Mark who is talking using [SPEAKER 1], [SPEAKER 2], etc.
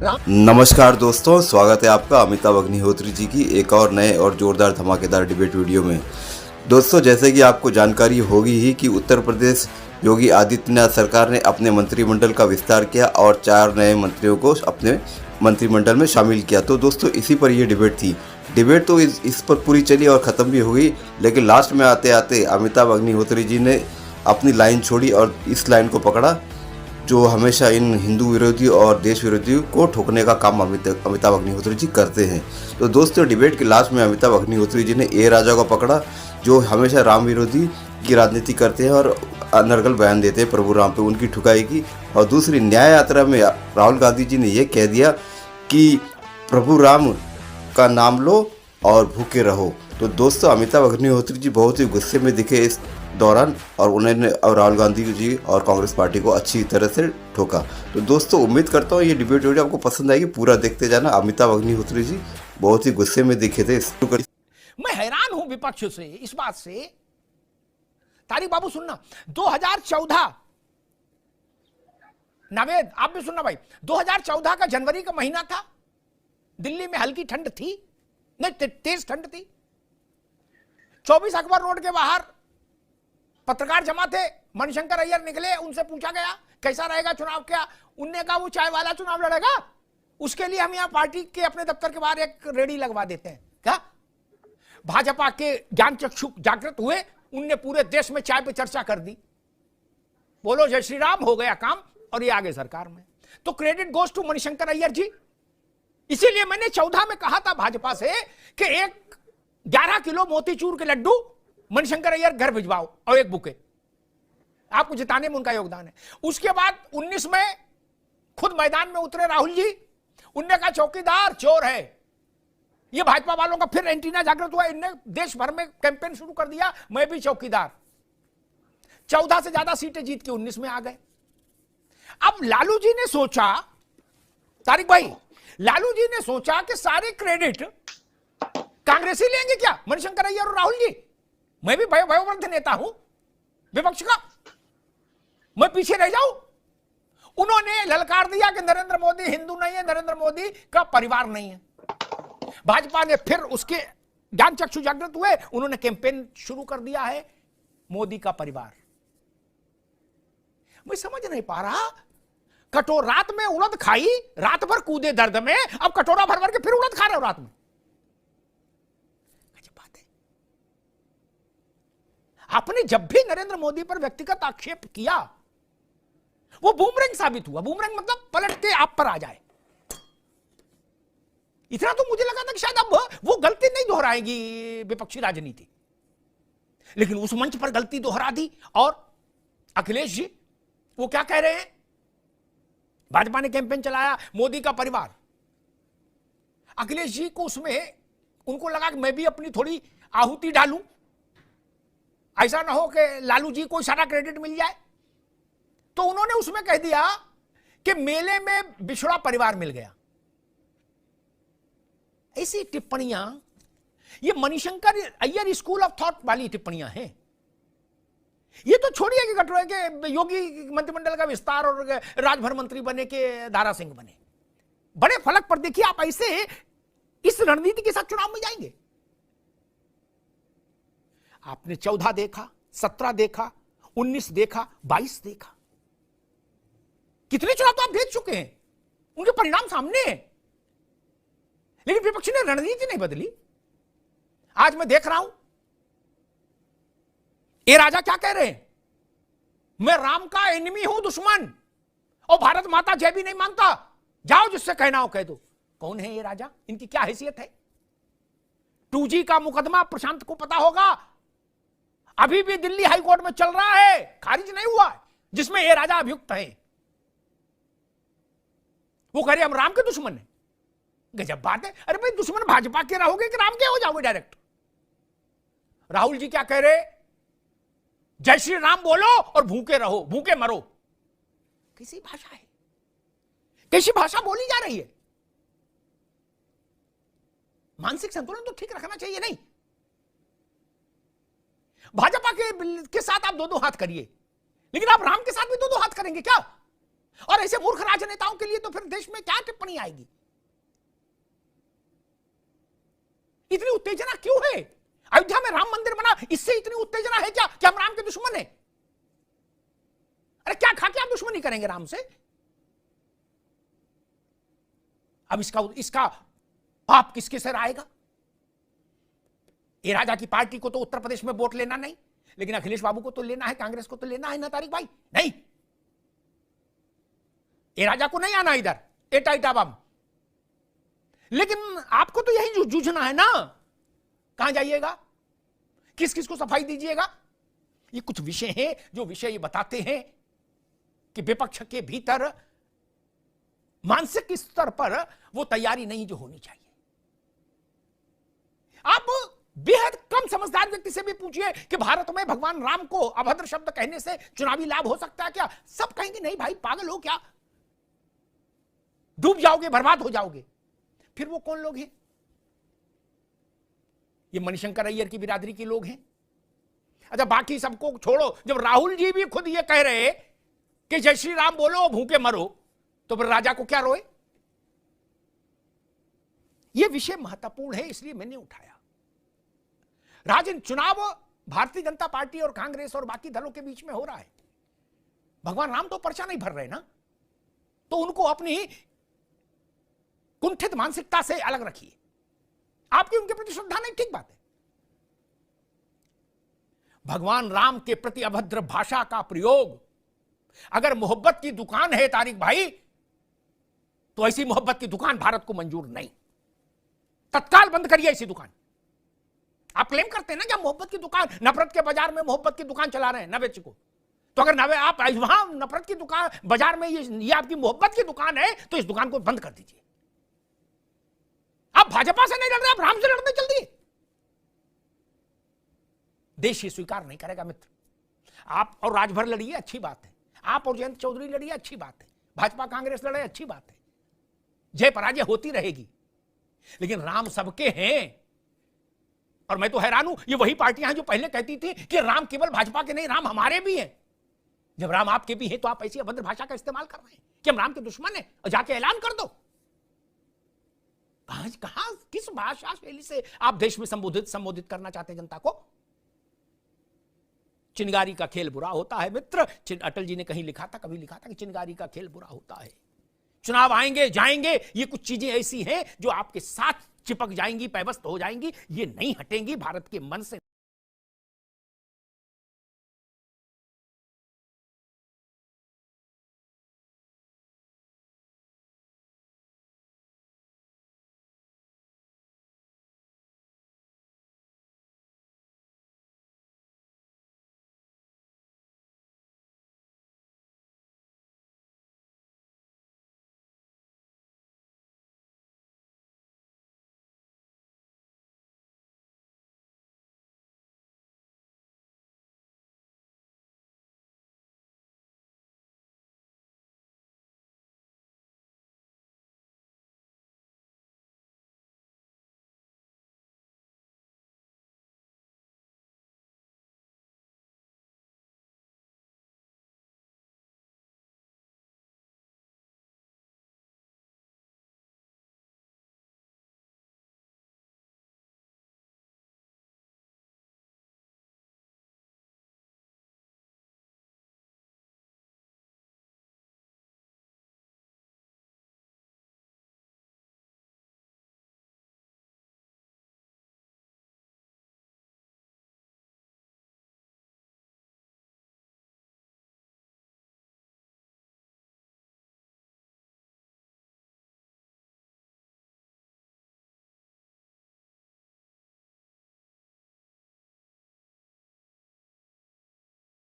[SPEAKER 1] नमस्कार दोस्तों, स्वागत है आपका अमिताभ अग्निहोत्री जी की एक और नए और जोरदार धमाकेदार डिबेट वीडियो में। दोस्तों, जैसे कि आपको जानकारी होगी ही कि उत्तर प्रदेश योगी आदित्यनाथ सरकार ने अपने मंत्रिमंडल का विस्तार किया और 4 नए मंत्रियों को अपने मंत्रिमंडल में शामिल किया। तो दोस्तों, इसी पर ये डिबेट थी। डिबेट तो इस पर पूरी चली और ख़त्म भी हो गई, लेकिन लास्ट में आते आते अमिताभ अग्निहोत्री जी ने अपनी लाइन छोड़ी और इस लाइन को पकड़ा जो हमेशा इन हिंदू विरोधी और देश विरोधी को ठोकने का काम अमिताभ अग्निहोत्री जी करते हैं। तो दोस्तों, डिबेट के लास्ट में अमिताभ अग्निहोत्री जी ने ए राजा को पकड़ा जो हमेशा राम विरोधी की राजनीति करते हैं और अनर्गल बयान देते हैं प्रभु राम पे उनकी ठुकाई की। और दूसरी, न्याय यात्रा में राहुल गांधी जी ने यह कह दिया कि प्रभु राम का नाम लो और भूखे रहो। तो दोस्तों, अमिताभ अग्निहोत्री जी बहुत ही गुस्से में दिखे इस दौरान और उन्होंने और राहुल गांधी जी और कांग्रेस पार्टी को अच्छी तरह से ठोका। तो दोस्तों, उम्मीद करता हूँ ये डिबेट वीडियो आपको पसंद आएगी, पूरा देखते जाना। अमिताभ अग्निहोत्री जी बहुत ही गुस्से में दिखे थे।
[SPEAKER 2] मैं हैरान हूं विपक्ष से इस बात से। तारिक बाबू सुनना, 2014 नावेद आप भी सुनना भाई, 2014 का जनवरी का महीना था। दिल्ली में हल्की ठंड थी, नहीं तेज ठंड थी। 24 अकबर रोड के बाहर पत्रकार जमा थे। मणिशंकर अय्यर निकले, उनसे पूछा गया कैसा रहेगा चुनाव। क्या उनने कहा वो चाय वाला चुनाव लड़ेगा, उसके लिए हम यहां पार्टी के अपने दफ्तर के बाहर एक रेडी लगवा देते हैं। क्या भाजपा के ज्ञान चक्षु जागृत हुए, उनने पूरे देश में चाय पे चर्चा कर दी। बोलो जय श्री राम, हो गया काम और ये आगे सरकार में। तो credit goes to Manishankar Aiyar ji. इसीलिए मैंने 14 में कहा था भाजपा से कि 11 किलो मोतीचूर के लड्डू मणिशंकर अय्यर घर भिजवाओ और एक बुके, आपको जिताने में उनका योगदान है। उसके बाद 19 में खुद मैदान में उतरे राहुल जी। उनने कहा चौकीदार चोर है। ये भाजपा वालों का फिर एंटीना जागृत हुआ, इनने देश भर में कैंपेन शुरू कर दिया, मैं भी चौकीदार। 14 से ज्यादा सीटें जीत के 19 में आ गए। अब लालू जी ने सोचा, तारिक भाई, लालू जी ने सोचा कि सारे क्रेडिट कांग्रेसी लेंगे क्या, मणिशंकर अय्यर और राहुल जी। मैं भी वयोवृद्ध नेता हूं विपक्ष का, मैं पीछे रह जाऊं। उन्होंने ललकार दिया कि नरेंद्र मोदी हिंदू नहीं है, नरेंद्र मोदी का परिवार नहीं है। भाजपा ने फिर उसके ज्ञान चक्षु जागृत हुए, उन्होंने कैंपेन शुरू कर दिया है मोदी का परिवार। मैं समझ नहीं पा रहा, रात में उड़द खाई, रात भर कूदे दर्द में, अब कटोरा भर भर के फिर उड़द खा रहे हो रात में। आपने जब भी नरेंद्र मोदी पर व्यक्तिगत आक्षेप किया वो बूमरैंग साबित हुआ। बूमरैंग मतलब पलट के आप पर आ जाए। इतना तो मुझे लगा था कि शायद अब वो गलती नहीं दोहराएगी विपक्षी राजनीति, लेकिन उस मंच पर गलती दोहरा दी। और अखिलेश जी वो क्या कह रहे हैं, भाजपा ने कैंपेन चलाया मोदी का परिवार। अखिलेश जी को उसमें उनको लगा कि मैं भी अपनी थोड़ी आहुति डालूं, ऐसा ना हो कि लालू जी को सारा क्रेडिट मिल जाए। तो उन्होंने उसमें कह दिया कि मेले में बिछड़ा परिवार मिल गया। ऐसी टिप्पणियां, ये Manishankar Iyer school of thought वाली टिप्पणियां हैं। ये तो छोड़िए कि कटोरे के योगी मंत्रिमंडल का विस्तार और राजभर मंत्री बने के दारा सिंह बने। बड़े फलक पर देखिए, आप ऐसे इस रणनीति के साथ चुनाव में जाएंगे। आपने 14 देखा, 17 देखा, 19 देखा, 22 देखा, कितने चुनाव तो आप देख चुके हैं, उनके परिणाम सामने हैं। लेकिन विपक्ष ने रणनीति नहीं बदली। आज मैं देख रहा हूं ये राजा क्या कह रहे हैं, मैं राम का एनिमी हूं, दुश्मन, और भारत माता जय भी नहीं मानता, जाओ जिससे कहना हो कह दो। कौन है ये राजा, इनकी क्या हैसियत है। 2G का मुकदमा प्रशांत को पता होगा, अभी भी दिल्ली हाई कोर्ट में चल रहा है, खारिज नहीं हुआ, जिसमें ये राजा अभियुक्त है। वो कह रहे हम राम के दुश्मन हैं। गजब बात है। अरे भाई, दुश्मन भाजपा के रहोगे कि राम के हो जाओगे डायरेक्ट। राहुल जी क्या कह रहे, जय श्री राम बोलो और भूखे रहो, भूखे मरो। कैसी भाषा है, कैसी भाषा बोली जा रही है। मानसिक संतुलन तो ठीक रखना चाहिए। नहीं, भाजपा के साथ आप दो हाथ करिए, लेकिन आप राम के साथ भी दो हाथ करेंगे क्या। और ऐसे मूर्ख राजनेताओं के लिए तो फिर देश में क्या टिप्पणी आएगी? इतनी उत्तेजना क्यों है? अयोध्या में राम मंदिर बना, इससे इतनी उत्तेजना है क्या कि हम राम के दुश्मन हैं? अरे क्या खा के आप दुश्मनी करेंगे राम से? अब इसका पाप किसके सिर आएगा? ये राजा की पार्टी को तो उत्तर प्रदेश में वोट लेना नहीं, लेकिन अखिलेश बाबू को तो लेना है, कांग्रेस को तो लेना है ना तारिक भाई। नहीं, ये राजा को नहीं आना इधर एटा इटा बम। लेकिन आपको तो यही जूझना है ना, कहां जाइएगा, किस किस को सफाई दीजिएगा। ये कुछ विषय हैं जो विषय ये बताते हैं कि विपक्ष के भीतर मानसिक स्तर पर वो तैयारी नहीं जो होनी चाहिए। आप बेहद कम समझदार व्यक्ति से भी पूछिए कि भारत में भगवान राम को अभद्र शब्द कहने से चुनावी लाभ हो सकता है क्या? सब कहेंगे नहीं भाई, पागल हो क्या, डूब जाओगे, बर्बाद हो जाओगे। फिर वो कौन लोग हैं? ये मणिशंकर अय्यर की बिरादरी के लोग हैं। अच्छा, बाकी सबको छोड़ो, जब राहुल जी भी खुद ये कह रहे कि जय श्री राम बोलो भूखे मरो, तो फिर राजा को क्या रोए? यह विषय महत्वपूर्ण है, इसलिए मैंने उठाया। राजन, चुनाव भारतीय जनता पार्टी और कांग्रेस और बाकी दलों के बीच में हो रहा है। भगवान राम तो पर्चा नहीं भर रहे ना, तो उनको अपनी कुंठित मानसिकता से अलग रखिए। आपकी उनके प्रति श्रद्धा नहीं, ठीक बात है। भगवान राम के प्रति अभद्र भाषा का प्रयोग अगर मोहब्बत की दुकान है तारिक भाई, तो ऐसी मोहब्बत की दुकान भारत को मंजूर नहीं। तत्काल बंद करिए ऐसी दुकान। आप क्लेम करते हैं ना कि मोहब्बत की दुकान, नफरत के बाजार में मोहब्बत की दुकान चला रहे हैं नवेच को, तो अगर नवे आप वहां नफरत की दुकान बाजार में ये आपकी मोहब्बत की दुकान है, तो इस दुकान को बंद कर दीजिए। आप भाजपा से नहीं लड़ रहे, आप राम से लड़ने चल दिए। देश ये स्वीकार नहीं करेगा मित्र। आप और राजभर लड़िए, अच्छी बात है। आप और जयंत चौधरी लड़िए, अच्छी बात है। भाजपा कांग्रेस लड़े, अच्छी बात है। जय पराजय होती रहेगी, लेकिन राम सबके हैं। और मैं तो हैरान हूं, ये वही पार्टियां हैं जो पहले कहती थी कि राम केवल भाजपा के नहीं, राम हमारे भी हैं। जब राम आपके भी हैं, तो आप ऐसी अभद्र भाषा का इस्तेमाल कर रहे हैं कि हम राम के दुश्मन हैं, और जाके ऐलान कर दो। कहां किस भाषा शैली से आप देश में संबोधित करना चाहते हैं जनता को? चिनगारी का खेल बुरा होता है मित्र। अटल जी ने कहीं लिखा था, कभी लिखा था कि चिनगारी का खेल बुरा होता है। चुनाव आएंगे जाएंगे, ये कुछ चीजें ऐसी हैं जो आपके साथ चिपक जाएंगी, पैवस्त हो जाएंगी, ये नहीं हटेंगी, भारत के मन से